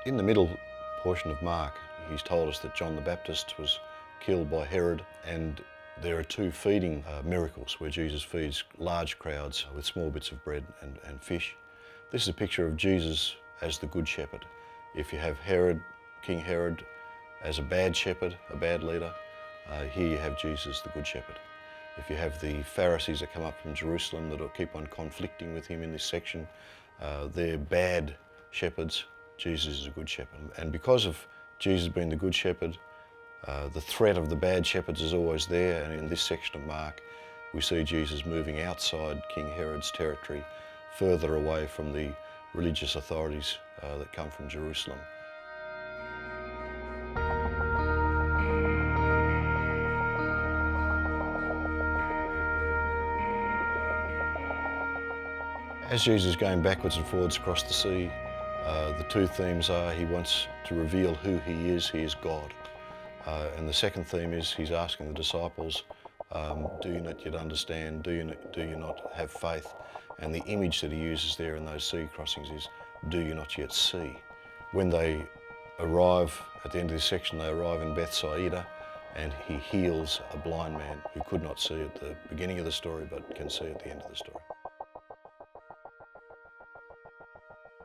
In the middle portion of Mark, he's told us that John the Baptist was killed by Herod, and there are two feeding miracles where Jesus feeds large crowds with small bits of bread and fish. This is a picture of Jesus as the Good Shepherd. If you have Herod, King Herod, as a bad shepherd, a bad leader, here you have Jesus, the Good Shepherd. If you have the Pharisees that come up from Jerusalem that will keep on conflicting with him in this section, they're bad shepherds. Jesus is a good shepherd. And because of Jesus being the Good Shepherd, the threat of the bad shepherds is always there, and in this section of Mark we see Jesus moving outside King Herod's territory, further away from the religious authorities that come from Jerusalem. As Jesus is going backwards and forwards across the sea, the two themes are he wants to reveal who he is God. And the second theme is he's asking the disciples, do you not yet understand, do you not have faith? And the image that he uses there in those sea crossings is, do you not yet see? When they arrive, at the end of this section, they arrive in Bethsaida, and he heals a blind man who could not see at the beginning of the story but can see at the end of the story.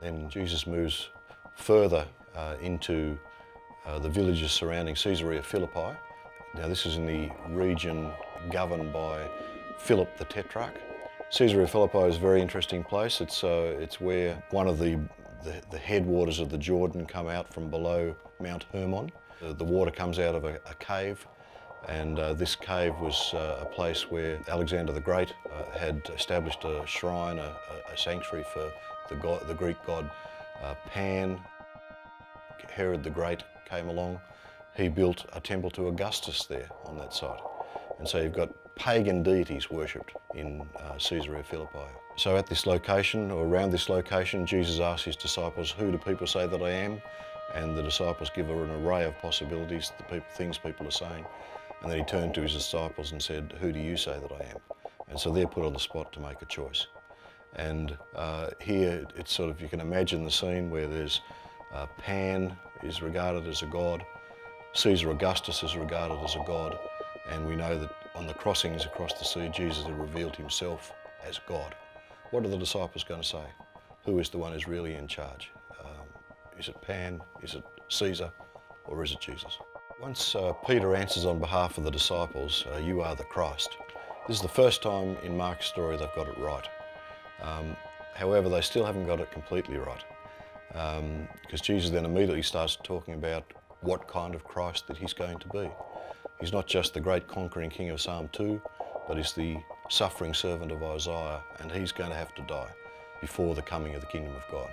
Then Jesus moves further into the villages surrounding Caesarea Philippi. Now this is in the region governed by Philip the Tetrarch. Caesarea Philippi is a very interesting place. It's where one of the headwaters of the Jordan come out from below Mount Hermon. The water comes out of a cave, and this cave was a place where Alexander the Great had established a shrine, a sanctuary for the Greek god Pan. Herod the Great came along. He built a temple to Augustus there on that site. And so you've got pagan deities worshipped in Caesarea Philippi. So at this location, or around this location, Jesus asks his disciples, who do people say that I am? And the disciples give her an array of possibilities, things people are saying. And then he turned to his disciples and said, who do you say that I am? And so they're put on the spot to make a choice. And here it's sort of, you can imagine the scene where there's Pan is regarded as a god, Caesar Augustus is regarded as a god, and we know that on the crossings across the sea, Jesus had revealed himself as God. What are the disciples going to say? Who is the one who's really in charge? Is it Pan? Is it Caesar? Or is it Jesus? Once Peter answers on behalf of the disciples, you are the Christ. This is the first time in Mark's story they've got it right. However, they still haven't got it completely right, because Jesus then immediately starts talking about what kind of Christ that he's going to be. He's not just the great conquering king of Psalm 2, but he's the suffering servant of Isaiah, and he's going to have to die before the coming of the kingdom of God.